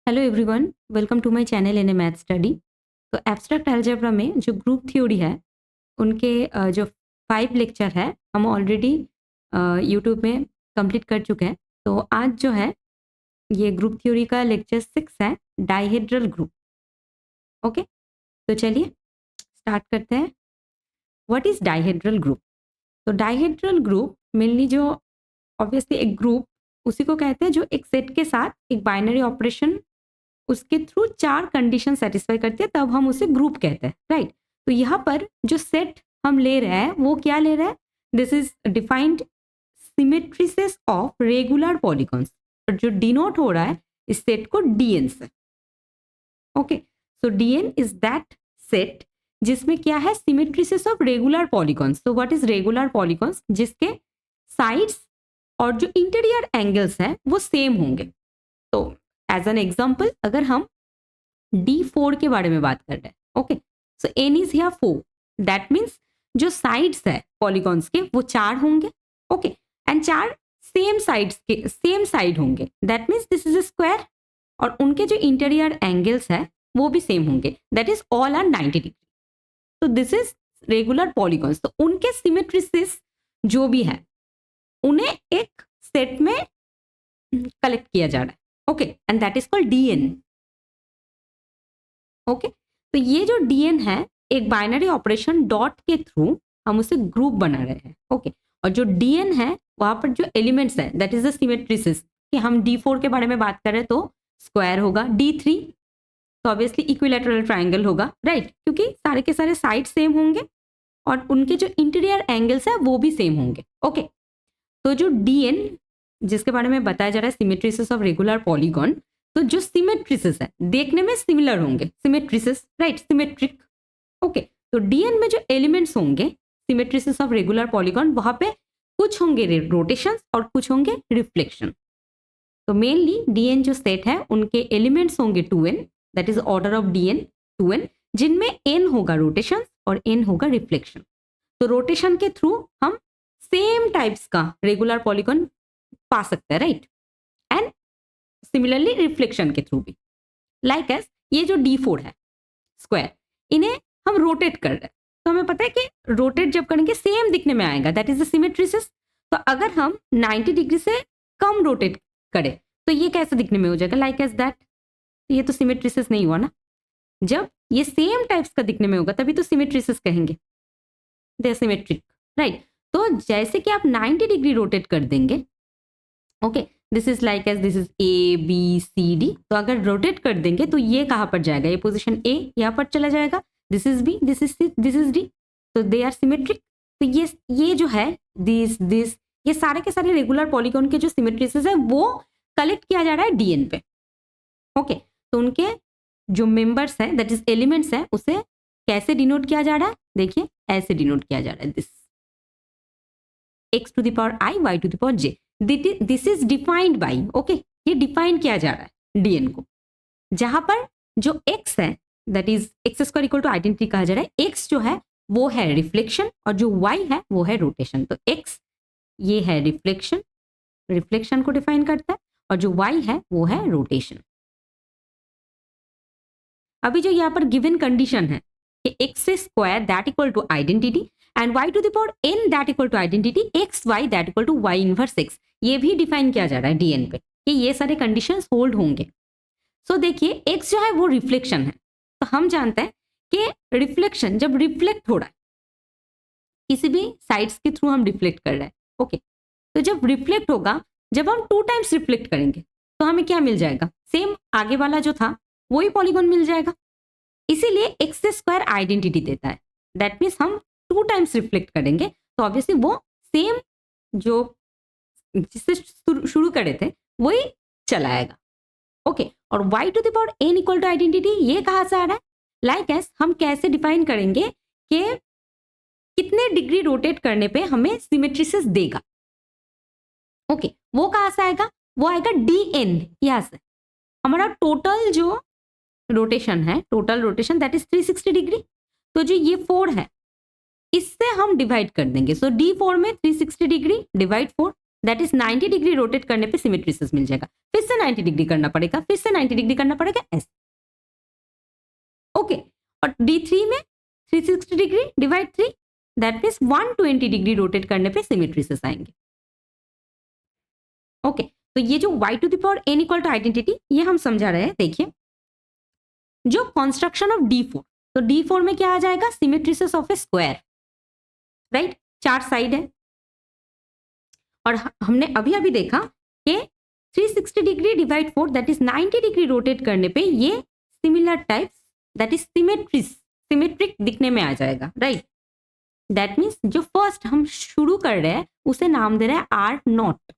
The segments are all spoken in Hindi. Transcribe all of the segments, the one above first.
Hello everyone, welcome to my channel in a math study. तो एब्स्ट्रैक्ट अलजेब्रा में जो ग्रुप थ्योरी है उनके जो 5 लेक्चर है हम ऑलरेडी यूट्यूब में कंप्लीट कर चुके हैं। तो आज जो है ये ग्रुप थ्योरी का लेक्चर 6 है, डाइहेड्रल ग्रुप। ओके, तो चलिए स्टार्ट करते हैं। What is dihedral group? तो डाइहेड्रल ग्रुप मेनली जो ऑब्वियसली एक ग्रुप उसी को कहते हैं जो एक सेट के साथ एक बाइनरी ऑपरेशन उसके थ्रू 4 कंडीशन सेटिस्फाई करती है, तब हम उसे ग्रुप कहते हैं, राइट। तो यहाँ पर जो सेट हम ले रहे हैं वो क्या ले रहे हैं? This is defined symmetries of regular polygons, और जो डिनोट हो रहा है इस सेट को डीएन से। Okay, so D n is that set जिसमें क्या है? Symmetries of regular polygons. तो व्हाट इज रेगुलर पॉलीगॉन्स? जिसके साइड्स और जो इंटीरियर एंगल्स हैं वो सेम होंगे। तो एज एन एग्जाम्पल अगर हम D4 के बारे में बात कर रहे हैं, okay, so n is here 4, that means जो साइड्स है पॉलीगॉन्स के वो 4 होंगे, ओके, एंड 4 सेम साइड्स के सेम साइड होंगे, that means this is a square, और उनके जो इंटीरियर एंगल्स है वो भी सेम होंगे, that is all are 90 degree. तो दिस इज रेगुलर पॉलीगॉन्स। तो उनके सिमेट्रिसिस जो भी है उन्हें एक सेट में कलेक्ट किया जा रहा है, okay, and that is called D n. Okay, तो ये जो डीएन है एक बाइनरी ऑपरेशन डॉट के थ्रू हम उसे ग्रुप बना रहे हैं, ओके, और जो डीएन है वहां पर जो एलिमेंट्स है दैट इज द सिमेट्रिसिस। कि हम D4 के बारे में बात करें तो स्क्वायर होगा, D3 तो ऑब्वियसली इक्विलैटरल ट्रायंगल होगा, राइट, क्योंकि सारे के सारे साइड सेम होंगे और उनके जो इंटीरियर एंगल्स है वो भी सेम होंगे, ओके। तो जो डीएन जिसके बारे में बताया जा रहा है सिमेट्रिसिस ऑफ रेगुलर पॉलीगॉन, तो जो सिमेट्रिसिस है देखने में सिमिलर होंगे, सिमेट्रिसिस, राइट, सिमेट्रिक, ओके। तो डीएन में जो एलिमेंट्स होंगे सिमेट्रिसिस ऑफ रेगुलर पॉलीगॉन वहां पे कुछ होंगे रोटेशन और कुछ होंगे रिफ्लेक्शन। तो मेनली डीएन जो सेट है उनके एलिमेंट्स होंगे 2n, that is order of D n 2n, जिनमें n होगा रोटेशन और n होगा रिफ्लेक्शन। तो रोटेशन के थ्रू हम सेम टाइप्स का रेगुलर पॉलीगॉन पा सकते हैं, राइट, एंड सिमिलरली रिफ्लेक्शन के थ्रू भी। लाइक एज ये जो D4 है स्क्वायर, इन्हें हम रोटेट कर रहे हैं, तो हमें पता है कि रोटेट जब करेंगे सेम दिखने में आएगा, दैट इज द सिमेट्रिसिस। तो अगर हम 90 डिग्री से कम रोटेट करें तो ये कैसे दिखने में हो जाएगा? Like as that. ये तो सिमेट्रिसिस नहीं हुआ ना। जब ये सेम टाइप्स का दिखने में होगा तभी तो सिमेट्रिसिस कहेंगे, दे आर सिमेट्रिक, राइट। तो जैसे कि आप 90 डिग्री रोटेट कर देंगे, okay, this is like as this is ABCD, तो अगर रोटेट कर देंगे तो ये कहाँ पर जाएगा? ये पोजीशन A यहाँ पर चला जाएगा, this is B, this is C, this is D, तो दे आर सिमेट्रिक। तो ये जो है दिस ये सारे के सारे रेगुलर पॉलीगॉन के जो सिमेट्रिसिस है वो कलेक्ट किया जा रहा है डीएन पे, ओके। तो उनके जो मेंबर्स है दैट इज एलिमेंट्स है उसे कैसे डिनोट किया जा रहा है? देखिए ऐसे डिनोट किया जा रहा है, this x to the power I, y to the power j, this is defined by, okay, ये डिफाइन किया जा रहा है डीएन को, जहां पर जो x है that is x square equal to identity कहा जा रहा है। x जो है वो है रिफ्लेक्शन और जो y है वो है रोटेशन। तो x ये है रिफ्लेक्शन, रिफ्लेक्शन को डिफाइन करता है, और जो y है वो है रोटेशन। अभी जो यहाँ पर गिवन कंडीशन है कि x स्क्वायर that equal to identity and y to the power n that equal to identity x y that equal to y inverse x, ये भी डिफाइन किया जा रहा है डीएन पे कि ये सारे कंडीशंस होल्ड होंगे। सो देखिए x जो है वो रिफ्लेक्शन है, तो हम जानते हैं कि रिफ्लेक्शन जब रिफ्लेक्ट हो रहा है किसी भी साइड्स के थ्रू हम रिफ्लेक्ट कर रहे हैं, ओके, तो जब रिफ्लेक्ट होगा, जब हम 2 टाइम्स रिफ्लेक्ट करेंगे तो हमें क्या मिल जाएगा? सेम आगे वाला जो था वही पॉलीगॉन मिल जाएगा। इसीलिए एक्स स्क्वायर आइडेंटिटी देता है, दैट मीन्स हम 2 टाइम्स रिफ्लेक्ट करेंगे तो ऑब्वियसली वो सेम जो जिससे शुरू करे थे वही चला आएगा, ओके। और y to the power n equal to identity ये कहाँ से आ रहा है? लाइक एस हम कैसे डिफाइन करेंगे कि कितने डिग्री रोटेट करने पे हमें सिमेट्रिसिस देगा, ओके, वो कहाँ से आएगा? वो आएगा dn, यहाँ से हमारा टोटल जो रोटेशन है, total rotation that is 360 degree. तो जो ये 4 है इससे हम डिवाइड कर देंगे, सो D4 में 360 degree divide 4, that is 90 degree rotate करने पे सिमेट्रिसिस मिल जाएगा। फिर से 90 डिग्री करना पड़ेगा, फिर से 90 डिग्री करना पड़ेगा, ऐसे। ओके, और D3 में 360 degree divide 3, that means 120 degree rotate करने पे सिमेट्रिसिस आएंगे। ओके, तो ये जो y to the power n equal to identity, ये हम समझा रहे हैं। देखिए, जो कॉन्स्ट्रक्शन ऑफ D4, तो D4 में क्या आ जाएगा? Symmetries of a square, right? 4 side है, और हमने अभी अभी देखा कि 360 degree divide 4 that is 90 degree rotate करने पे ये similar types that is symmetric दिखने में आ जाएगा, राइट? दैट मीन्स जो फर्स्ट हम शुरू कर रहे हैं उसे नाम दे रहे हैं आर नॉट।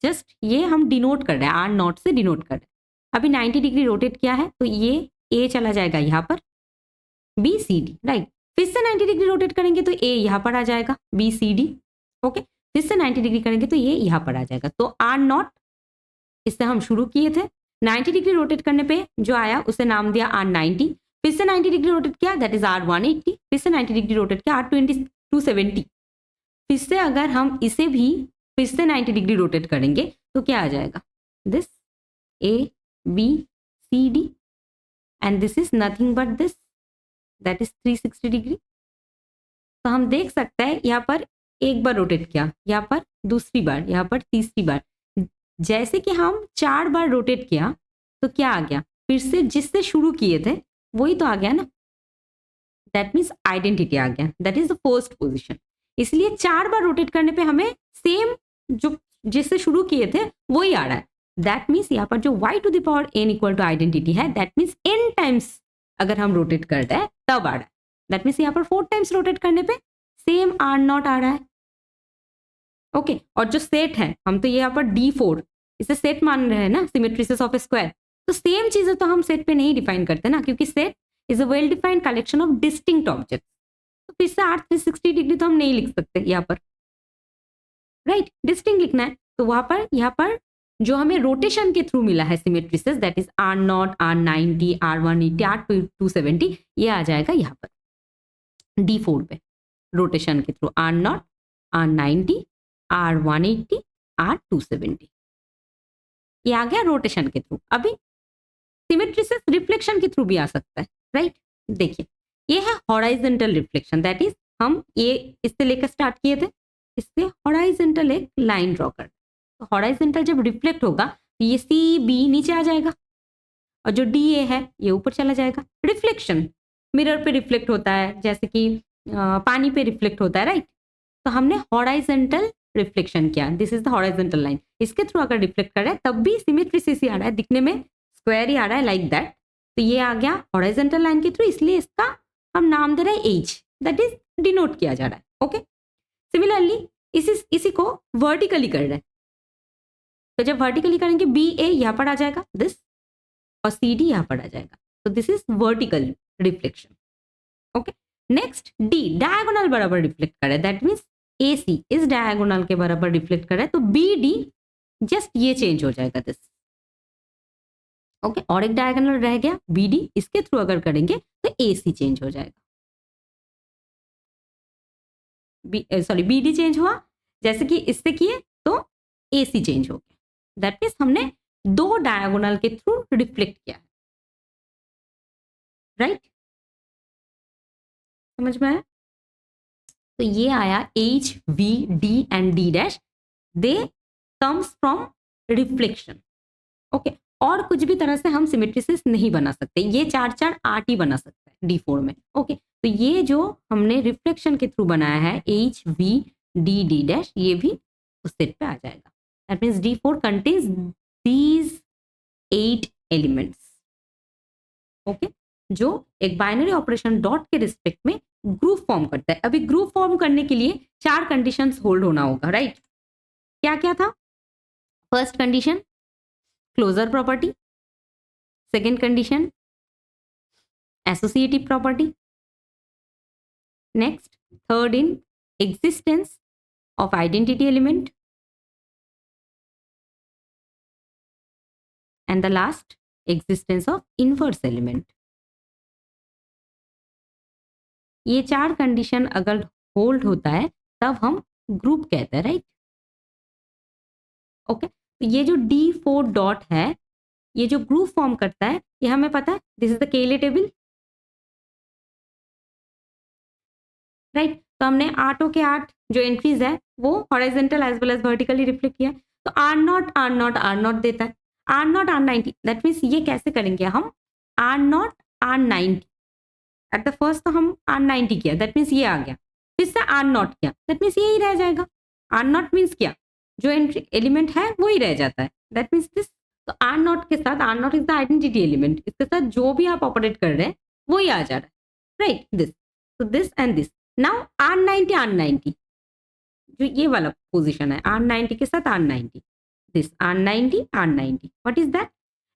जस्ट ये हम डिनोट कर रहे हैं, आर नॉट से डिनोट कर रहे हैं। अभी 90 डिग्री रोटेट किया है तो ये ए चला जाएगा यहाँ पर, बी सी डी, राइट? फिर से 90 डिग्री रोटेट करेंगे तो ए यहाँ पर आ जाएगा, बी सी डी। ओके, फिर से 90 डिग्री करेंगे तो ये यहाँ पर आ जाएगा। तो आर नॉट, इससे हम शुरू किए थे, 90 डिग्री रोटेट करने पे जो आया उसे नाम दिया आर 90। फिर से 90 डिग्री रोटेट किया, दैट इज आर 180। फिर से 90 डिग्री रोटेट किया, आर 270। फिर से अगर हम इसे भी फिर से 90 डिग्री रोटेट करेंगे तो क्या आ जाएगा? This A B C D, and this is nothing but this, that is 360 degree. तो हम देख सकते हैं यहाँ पर एक बार रोटेट किया, यहाँ पर दूसरी बार, यहाँ पर तीसरी बार। जैसे कि हम 4 बार रोटेट किया तो क्या आ गया? फिर से जिससे शुरू किए थे वही तो आ गया ना, दैट मीन्स आइडेंटिटी आ गया, that is the first position. इसलिए 4 बार रोटेट करने पे हमें सेम जो जिससे शुरू किए थे वही आ रहा है। दैट मीन्स यहाँ पर जो y to the power n equal to identity है, दैट मीन्स n टाइम्स अगर हम रोटेट करते हैं तब आ रहा है। दैट मीन्स यहाँ पर 4 टाइम्स रोटेट करने पे सेम आर नॉट आ रहा है। ओके, और जो सेट है, हम तो यहाँ पर D4 इसे सेट मान रहे हैं ना, सिमेट्रिसिस ऑफ ए स्क्वायर। तो सेम चीजें तो हम सेट पे नहीं डिफाइन करते ना, क्योंकि set is a well defined collection of distinct objects. तो फिर से आर 360 डिग्री तो हम नहीं लिख सकते यहाँ पर, राइट? डिस्टिंक्ट लिखना है। तो वहां पर यहाँ पर जो हमें रोटेशन के थ्रू मिला है symmetries, that is or not, are 90, are 180, are 270, ये आ जाएगा यहाँ पर D4 पे रोटेशन के through, R not, are 90, are 180, are 270, ये आ गया रोटेशन के थ्रू। अभी सिमेट्रिसिस रिफ्लेक्शन के थ्रू भी आ सकता है, राइट? देखिए, ये है हॉराइजेंटल रिफ्लेक्शन, दैट इज हम ये इससे लेकर स्टार्ट किए थे, इससे हॉराइजेंटल एक लाइन ड्रॉ कर। तो हॉराइजेंटल जब रिफ्लेक्ट होगा तो ये सी बी नीचे आ जाएगा, और जो डी ए है ये ऊपर चला जाएगा। रिफ्लेक्शन मिरर पे रिफ्लेक्ट होता है, जैसे कि पानी पे रिफ्लेक्ट होता है, राइट? तो हमने हॉराइजेंटल रिफ्लेक्शन किया, this is the horizontal line. इसके थ्रू अगर रिफ्लेक्ट कर रहा है तब भी सिमेट्रिसिस ही आ रहा है, दिखने में स्क्वायर ही आ रहा है, लाइक दैट। तो ये आ गया हॉराइजेंटल लाइन के थ्रू, इसलिए इसका हम नाम दे रहे हैं एच, दैट इज डिनोट किया जा रहा है। ओके, सिमिलरली इसी को वर्टिकली कर रहे हैं, तो जब वर्टिकली करेंगे बी ए यहाँ पर आ जाएगा दिस, और सी डी यहाँ पर आ जाएगा। तो this is vertical reflection. Okay, next D diagonal बराबर रिफ्लेक्ट कर रहा है, दैट मीन्स ए सी इस डायगोनल के बराबर रिफ्लेक्ट कर रहा है, तो बी डी जस्ट ये चेंज हो जाएगा दिस। ओके, और एक डायगोनल रह गया बी डी, इसके थ्रू अगर करेंगे तो ए सी चेंज हो जाएगा। बी डी चेंज हुआ, जैसे कि इससे किए तो ए सी चेंज हो गया, दैट मीन्स हमने 2 डायगोनल के थ्रू रिफ्लेक्ट किया है, राइट? समझ में आया? तो ये आया H, V, D and D dash, they comes from reflection. Okay, और कुछ भी तरह से हम सिमेट्रिसिस नहीं बना सकते, ये 4 आर्ट ही बना सकता है D4 में। ओके, तो ये जो हमने रिफ्लेक्शन के थ्रू बनाया है H, V, D, D dash, ये भी उस सेट पे आ जाएगा। That means D4 contains these 8 elements. Okay, जो एक बाइनरी ऑपरेशन डॉट के रिस्पेक्ट में ग्रुप फॉर्म करता है। अभी ग्रुप फॉर्म करने के लिए 4 कंडीशंस होल्ड होना होगा, राइट? क्या क्या था? First condition closure property, second condition associative property, next third in existence of identity element, and the last existence of inverse element. ये 4 कंडीशन अगर होल्ड होता है तब हम ग्रुप कहते हैं, राइट? ओके, तो ये जो D4 डॉट है, ये जो ग्रुप फॉर्म करता है, ये हमें पता है, this is the Cayley table, right. तो हमने 8 के 8 जो एंट्रीज है वो horizontal as well as vertically reflect किया, तो R0 देता है, R0 R90, दैट मीन्स ये कैसे करेंगे हम, R0 R90 eight the first, तो हम R90 किया, दैट मीन्स ये आ गया, फिर से R0 किया, दैट मीन्स यही रह जाएगा। R0 मीन्स क्या, जो एंट्री एलिमेंट है वो ही रह जाता है, दैट मीन्स दिस। तो R0 के साथ, R0 is the identity element, इसके साथ जो भी आप ऑपरेट कर रहे हैं वो ही आ जा रहा है, राइट, दिस, तो this and this. Now R90 जो ये वाला पोजीशन है, R90 के साथ R90, this R90 what is that,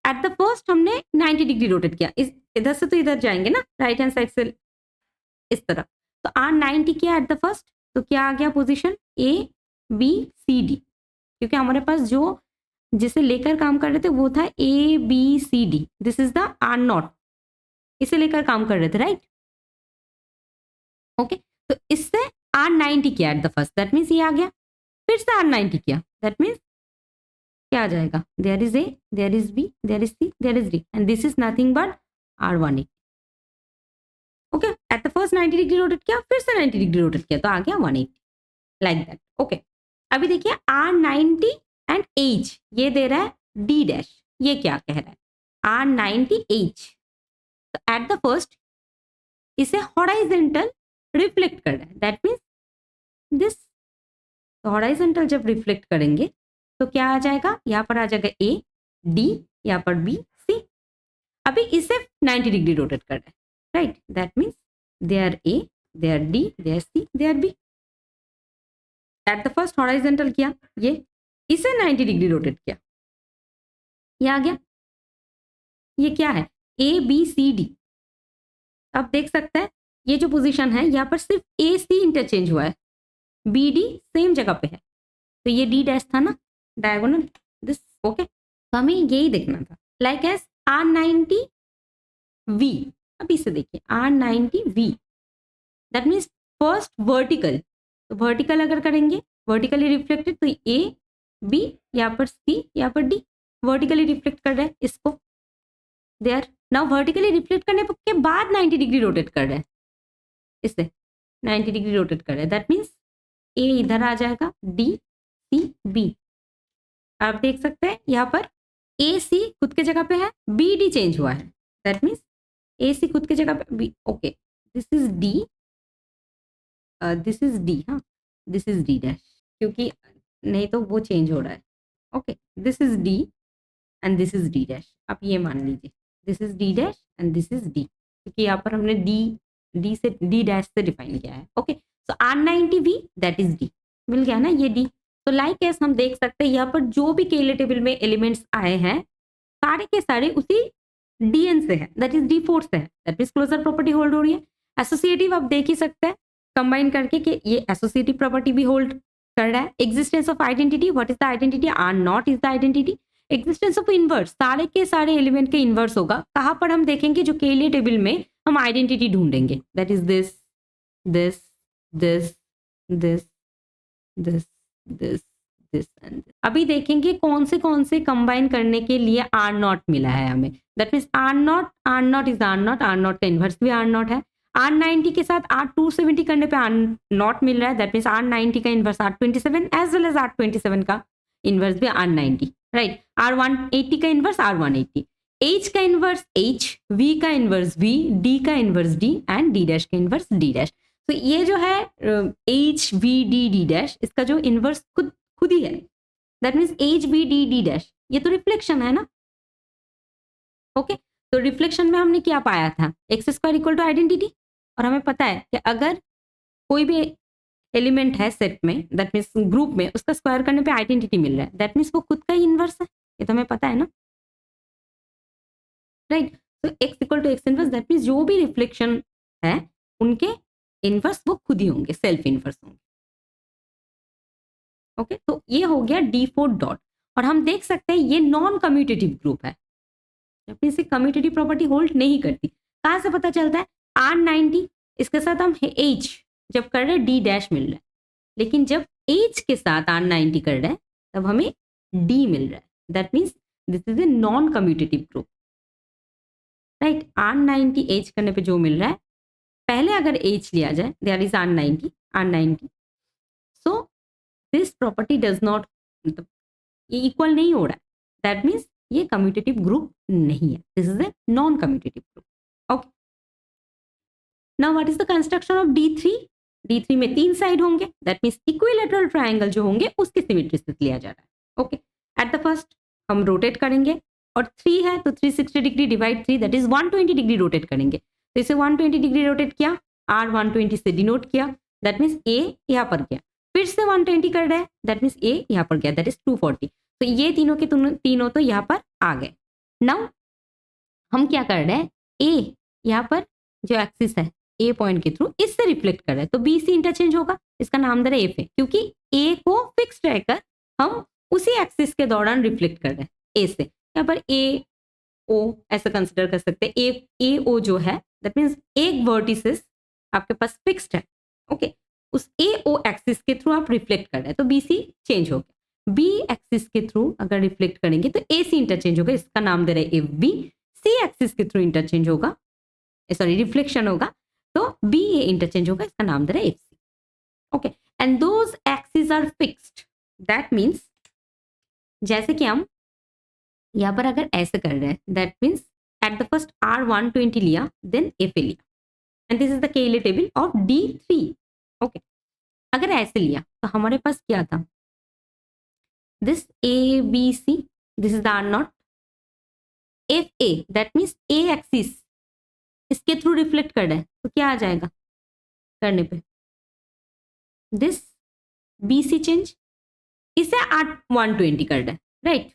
eight the first हमने 90 डिग्री रोटेट किया, इस इधर से तो इधर जाएंगे ना, राइट हैंड साइड से इस तरफ, तो R90 किया एट द फर्स्ट, तो क्या आ गया पोजीशन ABCD, क्योंकि हमारे पास जो जिसे लेकर काम कर रहे थे वो था ABCD, this is the R0, इसे लेकर काम कर रहे थे, राइट, ओके। तो इससे R90 किया eight the first, that means ये आ गया, फिर से R90 किया, दैट मीन्स क्या आ जाएगा, there is A, there is B, there is C, there is D, and this is nothing but R180, okay. At the first 90 degree rotate किया, फिर से 90 डिग्री रोटेट किया, तो आ गया 180, लाइक दैट, ओके। अभी देखिए R90 एंड H, ये दे रहा है D डैश, ये क्या कह रहा है, R90H, तो एट द फर्स्ट इसे हॉराइजेंटल रिफ्लेक्ट कर रहा है, दैट मीन्स दिस, तो हॉराइजेंटल जब रिफ्लेक्ट करेंगे तो क्या आ जाएगा, यहाँ पर आ जाएगा A D, यहाँ पर B C, अभी इसे 90 डिग्री रोटेट कर रहा है, right, that means there A, there D, there C, there B, at the first horizontal किया, ये इसे 90 डिग्री रोटेट किया, ये आ गया, ये क्या है ABCD, अब देख सकते हैं ये जो पोजीशन है यहाँ पर सिर्फ AC इंटरचेंज हुआ है, BD सेम जगह पे है, तो ये D डैश था ना, डायगोनल दिस, ओके। तो हमें यही देखना था, लाइक एस R90V, अब इसे देखिए R90V, that means first vertical, तो वर्टिकल अगर करेंगे वर्टिकली रिफ्लेक्टेड, तो A B, यहाँ पर C, यहाँ पर D, वर्टिकली रिफ्लेक्ट कर रहे हैं इसको, देयर, नाउ वर्टिकली रिफ्लेक्ट करने के बाद 90 डिग्री रोटेट कर रहे हैं, इससे 90 डिग्री रोटेट कर रहे हैं, दैट मीन्स A इधर आ जाएगा, D C B, आप देख सकते हैं यहाँ पर AC खुद के जगह पे है, BD चेंज हुआ है, दैट मीन्स AC खुद के जगह पे B, okay, this is D, this is D, हाँ, दिस इज D डैश, क्योंकि नहीं तो वो चेंज हो रहा है, okay, this is D and this is D dash, आप ये मान लीजिए, this is D dash and this is D, क्योंकि यहाँ पर हमने D से D डैश से डिफाइन किया है, okay. So R90V that is D, मिल गया ना ये D। तो लाइक एस हम देख सकते हैं यहाँ पर जो भी केले टेबल में एलिमेंट्स आए हैं सारे के सारे उसी DN से है, दैट इज D4 से है, that means closure property hold हो रही है। एसोसिएटिव आप देख ही सकते हैं कंबाइन करके कि ये एसोसिएटिव प्रॉपर्टी भी होल्ड कर रहा है। Existence of identity, what is the identity, R0 is the identity. Existence of inverse, सारे के सारे एलिमेंट के इनवर्स होगा, कहाँ पर हम देखेंगे, जो केले टेबल में हम आइडेंटिटी ढूंढेंगे, that is this this this this this this this and अभी देखेंगे कौन से कंबाइन करने के लिए R0 मिला है हमें, that means R0 is R0 का इनवर्स भी R0 है। R90 के साथ R270 करने पे R0 मिल रहा है, दैट मीन्स R90 का inverse R27 as well as R27 का इनवर्स भी R90, राइट। R180 का इनवर्स R180, H का इनवर्स H, V का इनवर्स V, D का inverse D and D dash का इनवर्स D डैश। तो ये जो है H V D D dash, इसका जो इनवर्स खुद ही है, that means H V D D dash, ये तो रिफ्लेक्शन है ना, ओके। तो रिफ्लेक्शन में हमने क्या पाया था, x square equal to identity, और हमें पता है कि अगर कोई भी एलिमेंट है सेट में, दैट मीन्स ग्रुप में, उसका स्क्वायर करने पे आइडेंटिटी मिल रहा है, दैट मीन्स वो खुद का ही इनवर्स है, ये तो हमें पता है ना, राइट। तो x equal to x inverse, that means जो भी रिफ्लेक्शन है उनके इनवर्स वो खुद ही होंगे, सेल्फ इनवर्स होंगे, ओके। तो ये हो गया D4 डॉट, और हम देख सकते हैं ये नॉन कम्यूटेटिव ग्रुप है, इसे कम्यूटेटिव प्रॉपर्टी होल्ड नहीं करती। कहाँ से पता चलता है, R90 इसके साथ हम H जब कर रहे हैं D डैश मिल रहा है, लेकिन जब H के साथ R90 कर रहे हैं तब हमें डी मिल रहा है, that means this is a non commutative group, right. R90 H करने पे जो मिल रहा है, पहले अगर H लिया जाए, there is R90, so this property does not, मतलब ये इक्वल नहीं हो रहा है, दैट मीन्स ये कम्यूटेटिव ग्रुप नहीं है, this is a non commutative group. Okay, now what is the construction of D3? D3 में 3 साइड होंगे, दैट मीन्स इक्विलेटरल ट्रायंगल जो होंगे उसकी सिमेट्री से लिया जा रहा है। ओके, एट द फर्स्ट हम रोटेट करेंगे, और 3 है तो 360 degree divide 3, that is 120 degree rotate करेंगे। तो इसे 120 डिग्री रोटेट किया, R120 से डिनोट किया, दैट मीन्स A यहाँ पर गया, फिर से 120 कर रहे हैं, दैट मीन्स A यहाँ पर गया, दैट इज 240। तो ये तीनों के तीनों तो यहाँ पर आ गए। नाउ हम क्या कर रहे हैं, A यहाँ पर जो एक्सिस है A पॉइंट के थ्रू इससे रिफ्लेक्ट कर रहे हैं, तो B C इंटरचेंज होगा, इसका नाम दे रहा है F, क्योंकि A को फिक्स रहकर हम उसी एक्सिस के दौरान रिफ्लेक्ट कर रहे हैं A से। यहाँ पर A O ऐसा कंसिडर कर सकते हैं, A O जो है दैट मीन्स एक वर्टिसेस आपके पास फिक्स्ड है। ओके, उस A O एक्सिस के थ्रू आप रिफ्लेक्ट कर रहे हैं, तो B C चेंज हो गया। B एक्सिस के थ्रू अगर रिफ्लेक्ट करेंगे तो AC इंटरचेंज होगा, इसका नाम दे रहे हैं FB। C एक्सिस के थ्रू इंटरचेंज होगा, सॉरी रिफ्लेक्शन होगा, तो BA इंटरचेंज होगा, इसका नाम दे रहा है FC। Okay, and those axis are fixed, that means जैसे कि हम यहाँ पर अगर ऐसे कर रहे हैं, that means eight the first R120 लिया, देन FA लिया, and this is the Cayley table of D3। Okay, अगर ऐसे लिया तो हमारे पास क्या था, this ABC, this is the R0, FA that means A axis इसके थ्रू रिफ्लेक्ट कर रहा है, तो क्या आ जाएगा करने पे, दिस BC चेंज, इसे 120 कर रहा है, right,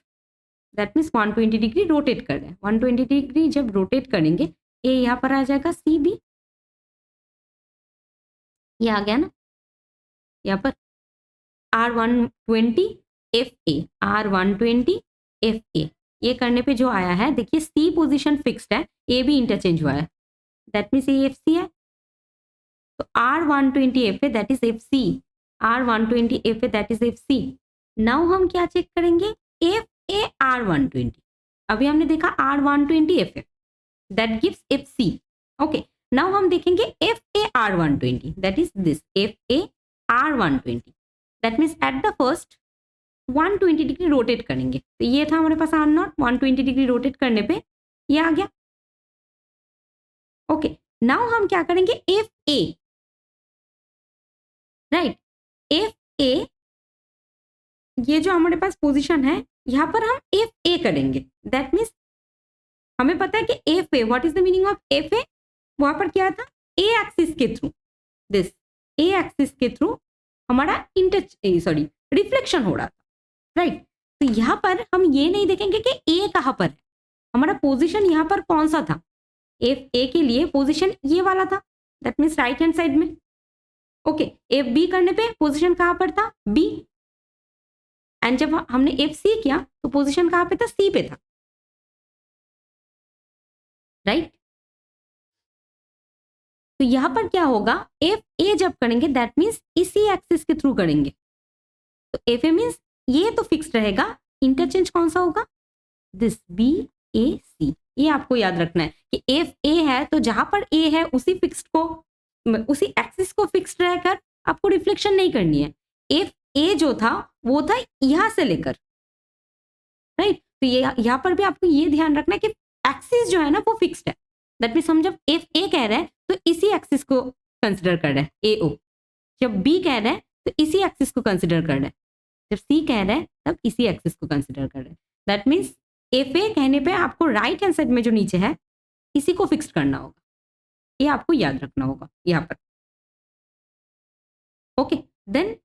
that means 120 degree rotate कर रहे हैं। 120 डिग्री जब रोटेट करेंगे, A यहाँ पर आ जाएगा, CB ये आ गया ना, यहाँ पर R120 FA, R120 FA, ये करने पे जो आया है, देखिए C पोजीशन फिक्स्ड है, A भी इंटरचेंज हुआ है, दैट मीन्स ये FC है, तो R120 FA that is FC, R120 FA that is FC। Now हम क्या चेक करेंगे, FA R120, अभी हमने देखा R120 FA that gives FC। Okay, now हम देखेंगे FA R120, that is this FA R120, that means eight the first 120 degree rotate करेंगे, तो ये था हमारे पास R0, 120 डिग्री रोटेट करने पे ये आ गया। ओके, नाउ हम क्या करेंगे, FA, राइट, FA ये जो हमारे पास पोजीशन है, यहाँ पर हम FA करेंगे, दैट मीन्स हमें पता है कि FA, what is the meaning of FA, वहां पर क्या था, A एक्सिस के थ्रू, दिस A एक्सिस के थ्रू हमारा सॉरी रिफ्लेक्शन हो रहा था, राइट। तो यहाँ पर हम ये नहीं देखेंगे कि A कहाँ पर है, हमारा पोजीशन यहाँ पर कौन सा था, FA के लिए पोजीशन ये वाला था, that means right hand side में। ओके, FB करने पे पोजीशन कहाँ पर था, B, एंड जब हमने FC किया तो पोजीशन कहाँ पे था, C पे था, राइट। तो यहां पर क्या होगा, FA जब करेंगे दैट मीन्स इसी एक्सिस के थ्रू करेंगे, तो FA मीन्स ये तो फिक्स रहेगा, इंटरचेंज कौन सा होगा, दिस BAC। ये आपको याद रखना है कि FA है तो जहां पर A है उसी फिक्स्ड को, उसी एक्सिस को फिक्स्ड रहकर आपको रिफ्लेक्शन नहीं करनी है। FA जो था वो था यहां से लेकर, राइट। तो ये यहाँ पर भी आपको ये ध्यान रखना है कि एक्सिस जो है ना वो फिक्स्ड है, दैट मीन्स हम जब FA कह रहे हैं तो इसी एक्सिस को कंसिडर कर रहे हैं, AO, जब B कह रहे हैं तो इसी एक्सिस को कंसिडर कर रहे हैं, जब C कह रहे हैं तब इसी एक्सिस को कंसिडर कर रहे हैं, दैट मीन्स FA कहने पे आपको राइट हैंड साइड में जो नीचे है इसी को फिक्स करना होगा, ये आपको याद रखना होगा यहाँ पर। ओके, देन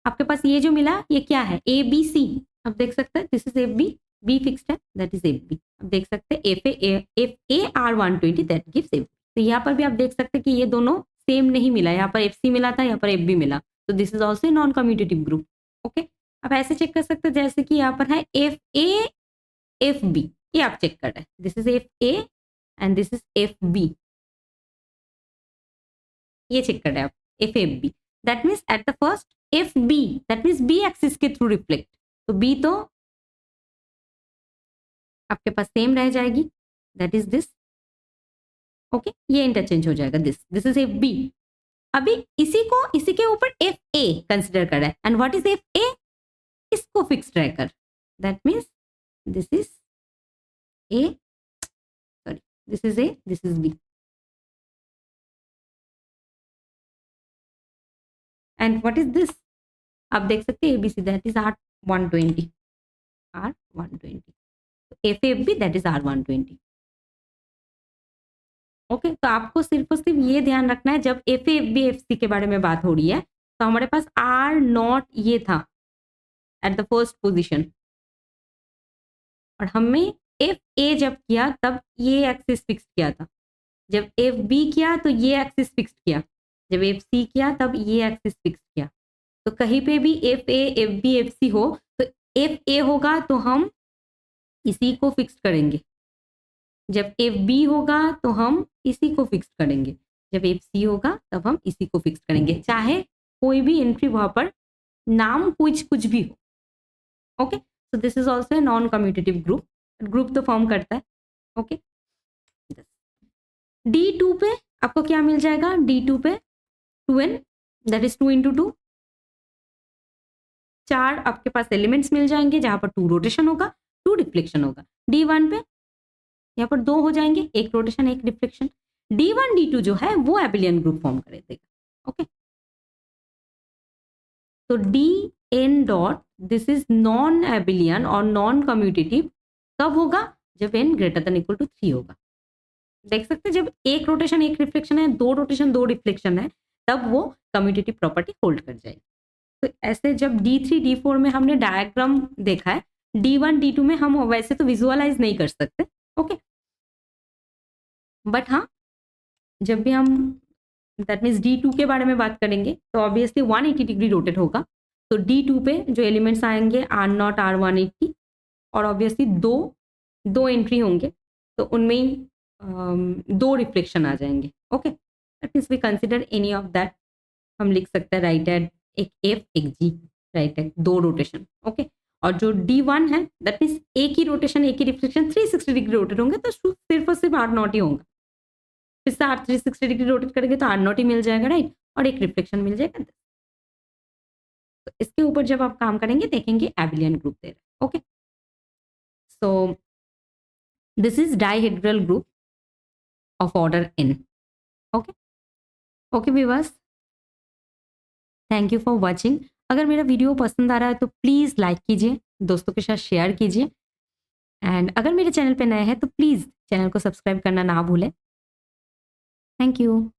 आपके पास ये जो मिला ये क्या है, ABC, अब देख सकते हैं this is FB, B fixed है दैट इज FB, अब देख सकते हैं FA R120 that gives FB। तो यहाँ पर भी आप देख सकते हैं कि ये दोनों सेम नहीं मिला, यहाँ पर FC मिला था, यहाँ पर FB मिला, तो this is also non commutative group. Okay, आप ऐसे चेक कर सकते हैं जैसे कि यहाँ पर है FA FB, ये आप चेक कर रहे हैं, this is FA and this is FB, ये चेक कर रहे हैं आप FAB, that means eight the first FB that means B axis के थ्रू रिफ्लेक्ट, तो B तो आपके पास सेम रह जाएगी, दैट इज दिस। ओके, ये इंटरचेंज हो जाएगा, दिस इज एफ बी। अभी इसी के ऊपर एफ ए कंसिडर कर रहा है, and what is F A? इसको फिक्स्ड रहकर, that means this is A, sorry, this is A, this is B, and what is this? आप देख सकते हैं ABC, that is R 120, R 120, F F B that is R 120। Okay, तो आपको सिर्फ और सिर्फ ये ध्यान रखना है, जब F A F B F C के बारे में बात हो रही है तो हमारे पास आर नॉट ये था एट द फर्स्ट पोजिशन, और हमें एफ ए जब किया तब ये एक्सिस फिक्स किया था, जब एफ बी किया तो ये एक्सिस फिक्स किया, जब एफ सी किया तब ये एक्सिस फिक्स किया। तो कहीं पे भी F A F B F C हो तो एफ ए होगा तो हम इसी को फिक्स करेंगे, जब एफ बी होगा तो हम इसी को फिक्स करेंगे, जब एफ सी होगा तब हम इसी को फिक्स करेंगे, चाहे कोई भी एंट्री वहां पर नाम कुछ भी हो। Okay, so this is also a non commutative group, group तो फॉर्म करता है। ओके, डी टू पे आपको क्या मिल जाएगा? डी टू पे 2n, दैट इज 2 इंटू 2, 4 आपके पास एलिमेंट्स मिल जाएंगे जहां पर 2 रोटेशन होगा, 2 रिफ्लेक्शन होगा। डी वन पे यहाँ पर 2 हो जाएंगे, 1 रोटेशन 1 रिफ्लेक्शन। D1 D2 जो है वो एबिलियन ग्रुप फॉर्म कर देगा। ओके, तो D N dot this is non abelian और नॉन कम्यूटेटिव कब होगा? जब n greater than equal to 3 होगा। देख सकते हैं जब 1 रोटेशन 1 रिफ्लेक्शन है, 2 रोटेशन 2 रिफ्लेक्शन है, तब वो कम्यूटेटिव प्रॉपर्टी होल्ड कर जाएगी। तो ऐसे जब D3 D4 में हमने डायग्राम देखा है, D1 D2 में हम वैसे तो विजुअलाइज नहीं कर सकते। ओके, बट हाँ, जब भी हम दैट मीन्स D2 के बारे में बात करेंगे तो ऑब्वियसली 180 डिग्री रोटेट होगा। तो D2 पे जो एलिमेंट्स आएंगे R0 R180, और ऑब्वियसली दो एंट्री होंगे तो उनमें ही 2 रिफ्लेक्शन आ जाएंगे। Okay, that means we consider any of that, हम लिख सकते हैं राइट एट एक एफ एक G, right at 2 rotation. Okay, और जो D1 है दैट मीन्स एक ही रोटेशन एक ही रिफ्लेक्शन 360 डिग्री रोटेट होंगे, तो सिर्फ और सिर्फ R0 ही होगा। फिर से R 360 डिग्री रोटेट करेंगे तो R0 ही मिल जाएगा, राइट, और एक रिफ्लेक्शन मिल जाएगा। तो इसके ऊपर जब आप काम करेंगे देखेंगे एबिलियन ग्रुप दे रहा है। Okay, so this is dihedral group of order n। Okay okay viewers, thank you for watching. अगर मेरा वीडियो पसंद आ रहा है तो प्लीज़ लाइक कीजिए, दोस्तों के साथ शेयर कीजिए, एंड अगर मेरे चैनल पे नए हैं तो प्लीज़ चैनल को सब्सक्राइब करना ना भूलें। Thank you.